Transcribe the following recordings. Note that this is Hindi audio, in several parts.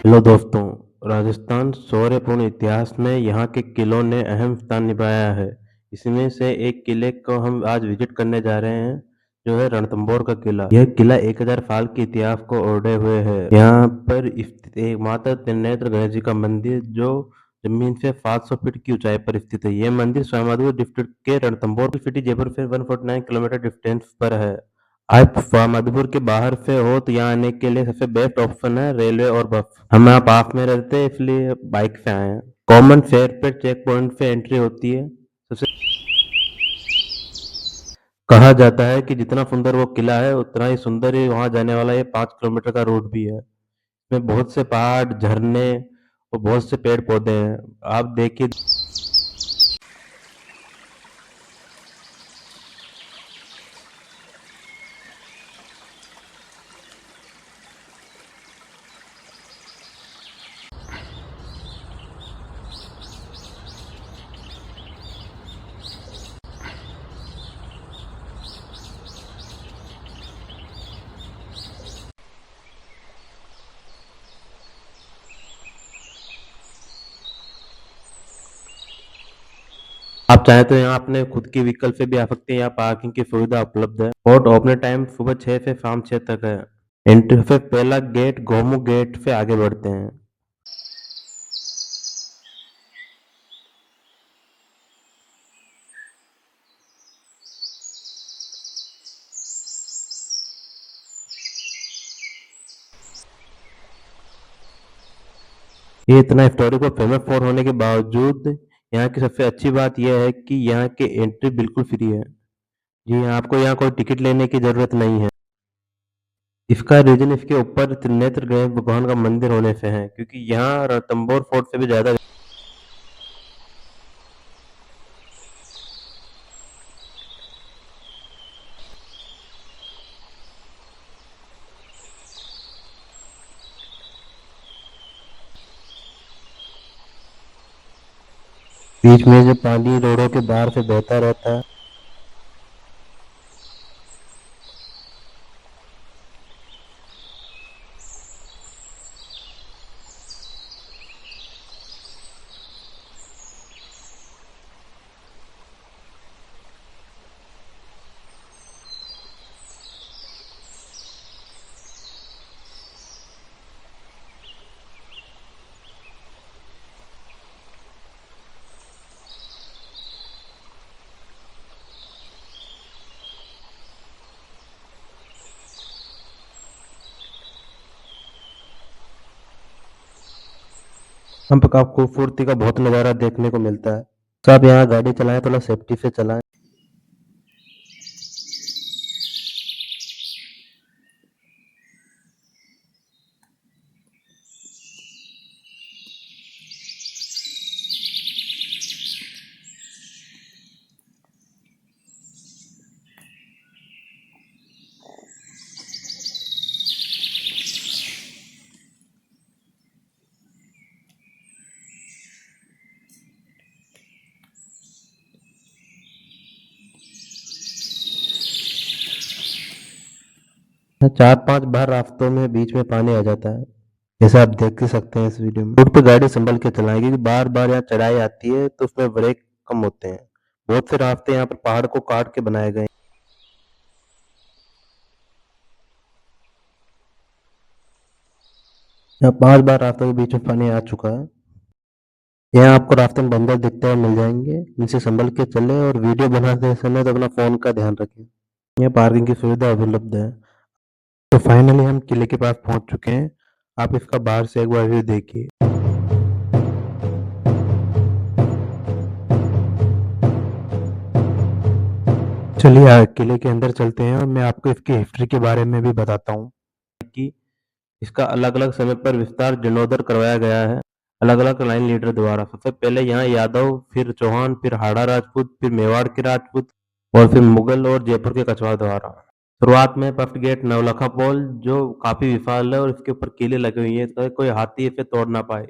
हेलो दोस्तों, राजस्थान शौर्यपूर्ण इतिहास में यहाँ के किलों ने अहम स्थान निभाया है। इसमें से एक किले को हम आज विजिट करने जा रहे हैं, जो है रणथंभौर का किला। यह किला 1000 साल के इतिहास को ओढ़े हुए है। यहाँ पर स्थित एक माता त्रिनेत्र गणेश जी का मंदिर, जो जमीन से 500 फीट की ऊंचाई पर स्थित है। यह मंदिर स्वामित्व डिस्ट्रिक्ट के रणथंभौर सिटी जयपुर से 149 किलोमीटर डिस्टेंस पर है। आप मधुपुर के बाहर से हो तो यहाँ आने के लिए सबसे बेस्ट ऑप्शन है रेलवे और बस। हम यहाँ पास में रहते हैं, इसलिए बाइक से आए हैं। कॉमन फेयर पे चेक पॉइंट से एंट्री होती है। सबसे कहा जाता है कि जितना सुंदर वो किला है, उतना ही सुंदर ही वहां जाने वाला ये 5 किलोमीटर का रोड भी है। इसमें बहुत से पहाड़, झरने और बहुत से पेड़ पौधे हैं। आप देखिए। आप चाहें तो यहाँ अपने खुद की व्हीकल से भी आ सकते हैं। यहाँ पार्किंग की सुविधा उपलब्ध है और ओपन टाइम सुबह 6 से शाम 6 तक है। एंट्री से पहला गेट गोमू गेट से आगे बढ़ते हैं। ये इतना हिस्टोरिक और फेमस फोर्ट होने के बावजूद यहाँ की सबसे अच्छी बात यह है कि यहाँ की एंट्री बिल्कुल फ्री है। जी हाँ, आपको यहाँ कोई टिकट लेने की जरूरत नहीं है। इसका रीजन इसके ऊपर त्रिनेत्र गणेश भगवान का मंदिर होने से है, क्योंकि यहाँ रणथंभौर फोर्ट से भी ज्यादा बीच में जो पानी रोडों के बाहर से बहता रहता है। हम पर खूबसूरती का बहुत नज़ारा देखने को मिलता है। तो आप यहाँ गाड़ी चलाएं, थोड़ा सेफ्टी से चलाएं। चार पांच बार रास्तों में बीच में पानी आ जाता है, जैसा आप देख ही सकते हैं इस वीडियो में। रोड पे गाड़ी संभल के चलाएं, क्योंकि बार बार यहाँ चढ़ाई आती है तो उसमें ब्रेक कम होते हैं। बहुत से रास्ते यहाँ पर पहाड़ को काट के बनाए गए हैं। यहाँ 5 बार रास्तों के बीच में पानी आ चुका है। यहाँ आपको रास्ते में बंदर दिखते हुए मिल जाएंगे, इनसे संभल के चले और वीडियो बनाते समय तो अपना फोन का ध्यान रखें। यहाँ पार्किंग की सुविधा उपलब्ध है। तो फाइनली हम किले के पास पहुंच चुके हैं। आप इसका बाहर से एक बार व्यू देखिए। चलिए किले के अंदर चलते हैं और मैं आपको इसकी हिस्ट्री के बारे में भी बताता हूँ कि इसका अलग अलग समय पर विस्तार जीर्णोद्धार करवाया गया है, अलग अलग लाइन लीडर द्वारा। सबसे पहले यहाँ यादव, फिर चौहान, फिर हाड़ा राजपूत, फिर मेवाड़ के राजपूत और फिर मुगल और जयपुर के कछवाड़ द्वारा। शुरुआत में फर्स्ट गेट नवलखा पोल, जो काफी विशाल है और इसके ऊपर कीलें लगी हुई है ताकि कोई हाथी इसे तोड़ ना पाए।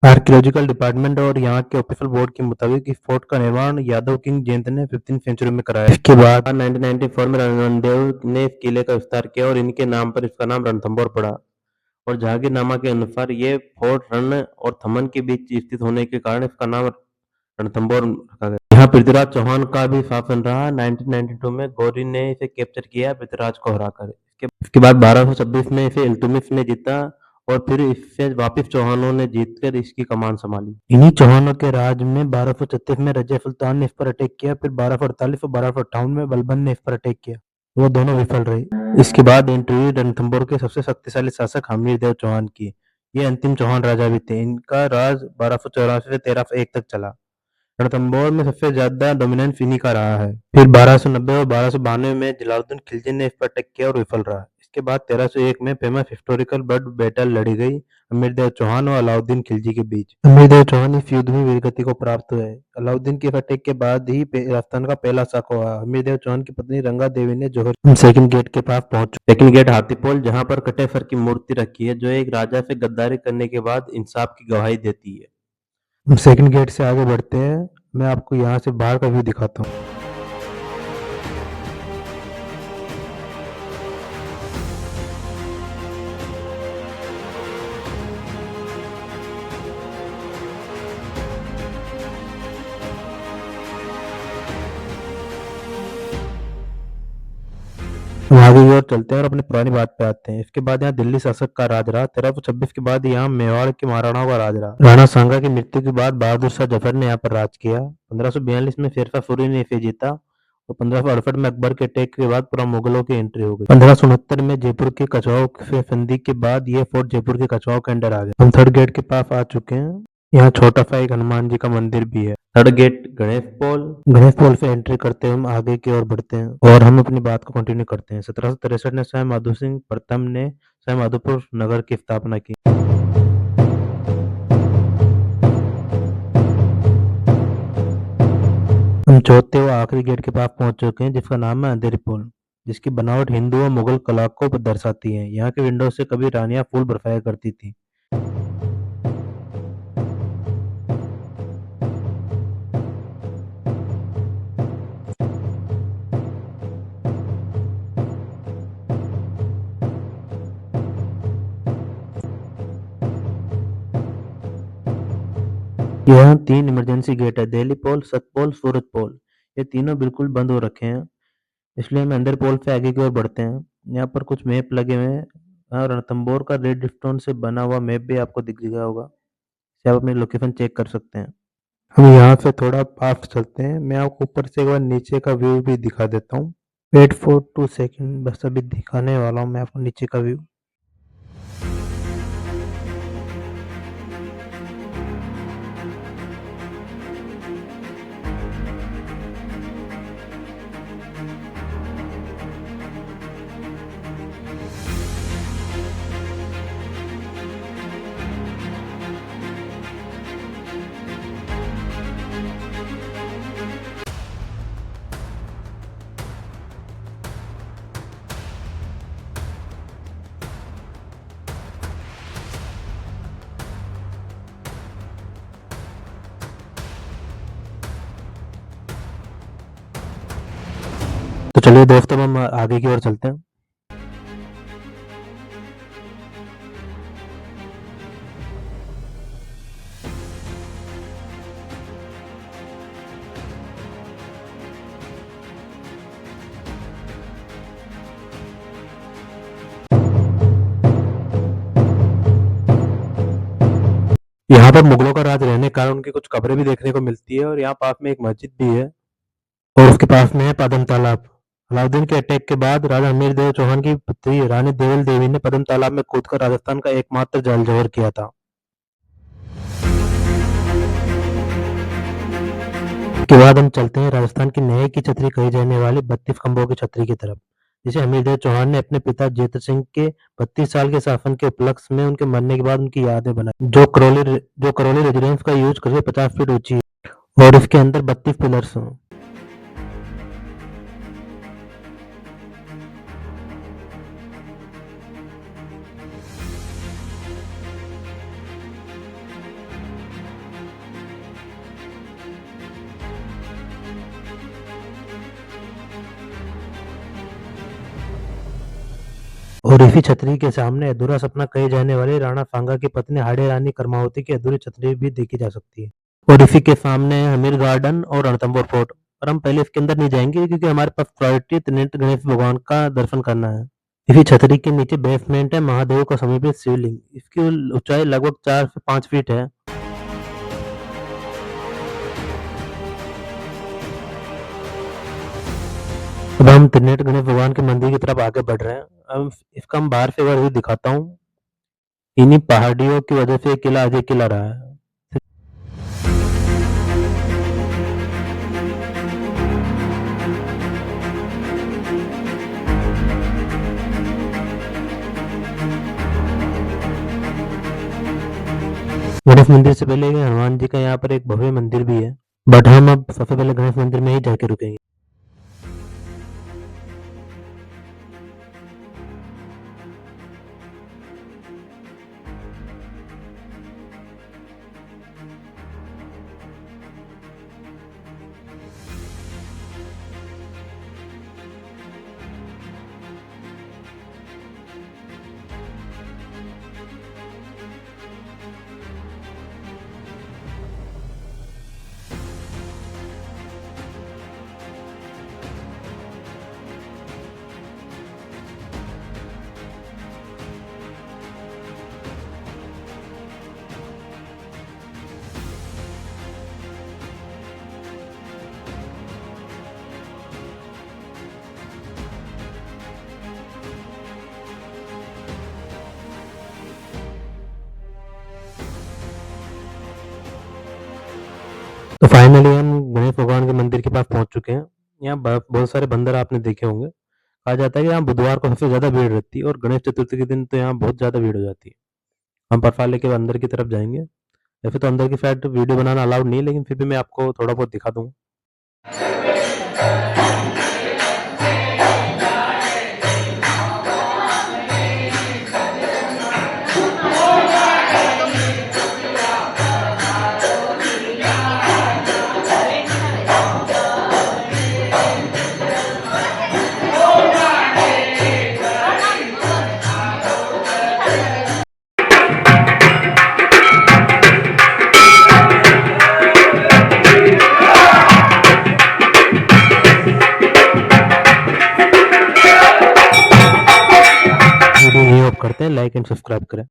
आर्कियोलॉजिकल डिपार्टमेंट और यहाँ के ऑफिशियल बोर्ड के मुताबिक इस फोर्ट का निर्माण यादव किंग जयंत ने 15वीं सेंचुरी में कराया। इसके बाद 1994 में रणदेव ने इस किले का विस्तार किया और इनके नाम पर इसका नाम रणथंभौर पड़ा। और जहांगीरनामा के अनुसार ये फोर्ट रण और थमन के बीच स्थित होने के कारण इसका नाम रणथंबोर रखा गया। यहाँ पृथ्वीराज चौहान का भी शासन रहा। 1992 में गौरी ने इसे कैप्चर किया पृथ्वीराज को हराकर। इसके बाद 1226 में इसे इल्तुतमिश ने जीता और फिर इससे वापिस चौहानों ने जीतकर इसकी कमान संभाली। इन्हीं चौहानों के राज में 1236 में रजिया सुल्तान ने इस पर अटैक किया, फिर 1248 और 1258 में बलबन ने इस पर अटैक किया, वो दोनों विफल रहे। इसके बाद एंट्री रणथंभौर के सबसे शक्तिशाली शासक हमीरदेव चौहान की। ये अंतिम चौहान राजा भी थे। इनका राज 1284 से 1301 तक चला। रणथंभौर में सबसे ज्यादा डोमिनेंस इन्हीं का रहा है। फिर 1290 और 1292 में जलालुद्दीन खिलजी ने इस पर अटैक किया और विफल रहा। इसके बाद 1301 में फेमस हिस्टोरिकल ब्लड बैटल लड़ी गई अमीरदेव चौहान और अलाउद्दीन खिलजी के बीच। अमीरदेव चौहान इस युद्ध में वीरगति को प्राप्त हुए। अलाउद्दीन के अटैक के बाद ही राजस्थान का पहला शासक हुआ। अमीरदेव चौहान की पत्नी रंगा देवी ने जौहर सेकंड गेट के पास पहुंच। सेकंड गेट हाथीपोल, जहां पर कटे सर की मूर्ति रखी है, जो एक राजा से गद्दारी करने के बाद इंसाफ की गवाही देती है। हम सेकंड गेट से आगे बढ़ते हैं। मैं आपको यहाँ से बाहर का व्यू दिखाता हूँ। हम आगे की ओर चलते हैं और अपनी पुरानी बात पे आते हैं। इसके बाद यहाँ दिल्ली शासक का राज रहा। 1326 के बाद यहाँ मेवाड़ के महाराणाओं का राज रहा। राणा सांगा की मृत्यु के बाद बहादुर शाह जफर ने यहाँ पर राज किया। 1542 में शेरशाह सूरी ने इसे जीता और 1568 में अकबर के अटैक के बाद पूरा मुगलों की एंट्री हो गई। 1569 में जयपुर के कछवाओं से संधि के बाद ये फोर्ट जयपुर के कछवाओं के अंडर आ गया। हम थर्ड गेट के पास आ चुके हैं। यहाँ छोटा सा एक हनुमान जी का मंदिर भी है। थर्ड गेट गणेश पोल। गणेश पोल से एंट्री करते हुए हम आगे की ओर बढ़ते हैं और हम अपनी बात को कंटिन्यू करते हैं। 1763 में स्वयं माधो सिंह प्रथम ने स्वयं माधोपुर नगर की स्थापना की। हम चौथे और आखिरी गेट के पास पहुंच चुके हैं, जिसका नाम है अंधेरी पोल, जिसकी बनावट हिंदू और मुगल कला को दर्शाती है। यहाँ के विंडो से कभी रानियां फूल बरसाया करती थी। यहाँ 3 इमरजेंसी गेट है, दिल्ली पोल, सत पोल, सूरत पोल। ये तीनों बिल्कुल बंद हो रखे हैं, इसलिए हम अंदर पोल से आगे की ओर बढ़ते हैं। यहाँ पर कुछ मैप लगे हुए हैं और रणथंभौर का रेड स्टोन से बना हुआ मैप भी आपको दिख गया होगा, इससे आप अपनी लोकेशन चेक कर सकते हैं। हम यहाँ से थोड़ा पास चलते हैं। मैं आपको ऊपर से एक बार नीचे का व्यू भी दिखा देता हूँ। वेट फॉर 2 सेकेंड, बस अभी दिखाने वाला हूँ मैं आपको नीचे का व्यू। तो चलिए दोस्तों, हम आगे की ओर चलते हैं। यहाँ पर मुगलों का राज रहने के कारण उनकी कुछ कब्रें भी देखने को मिलती है और यहाँ पास में एक मस्जिद भी है और उसके पास में है पद्म तालाब। अलाउद्दीन के अटैक के बाद राजा अमीरदेव चौहान की पुत्री रानी देवल देवी ने पद्म तालाब में कूदकर राजस्थान का एकमात्र जल जौहर किया था। इसके बाद हम चलते हैं राजस्थान की न्याय की छतरी कही जाने वाली 32 खंभों की छतरी की तरफ, जिसे अमीरदेव चौहान ने अपने पिता जेतर सिंह के 32 साल के शासन के उपलक्ष्य में उनके मरने के बाद उनकी यादें बनाई, जो करौली रेजिडेंस का यूज करके 50 फीट ऊंची है और इसके अंदर 32 पिलर्स हैं। और इसी छतरी के सामने अधूरा सपना कही जाने वाली राणा सांगा की पत्नी हाड़े रानी कर्मावती की अधूरी छतरी भी देखी जा सकती है। और इसी के सामने है हमीर गार्डन और रणथंभौर फोर्ट। पर हम पहले इसके अंदर नहीं जाएंगे क्योंकि हमारे पास प्रायोरिटी त्रिनेत्र गणेश भगवान का दर्शन करना है। इसी छतरी के नीचे बेसमेंट है महादेव का समीपित शिवलिंग। इसकी ऊंचाई लगभग 4 से 5 फीट है। अब हम त्रिनेत्र गणेश भगवान के मंदिर की तरफ आगे बढ़ रहे हैं। अब इसका हम बाहर से व्यू दिखाता हूँ। इन्हीं पहाड़ियों की वजह से ये किला अजय किला रहा है। गणेश मंदिर से पहले हनुमान जी का यहाँ पर एक भव्य मंदिर भी है, बट हम अब सबसे पहले गणेश मंदिर में ही जाके रुकेंगे। तो फाइनली हम गणेश भगवान के मंदिर के पास पहुंच चुके हैं। यहाँ बहुत सारे बंदर आपने देखे होंगे। कहा जाता है कि यहाँ बुधवार को सबसे ज्यादा भीड़ रहती है और गणेश चतुर्थी के दिन तो यहाँ बहुत ज्यादा भीड़ हो जाती है। हम प्रसाद लेके अंदर की तरफ जाएंगे। वैसे तो अंदर की साइड वीडियो बनाना अलाउड नहीं है, लेकिन फिर भी मैं आपको थोड़ा बहुत दिखा दूंगा। वीडियो यहीं ऑफ करते हैं। लाइक एंड सब्सक्राइब करें।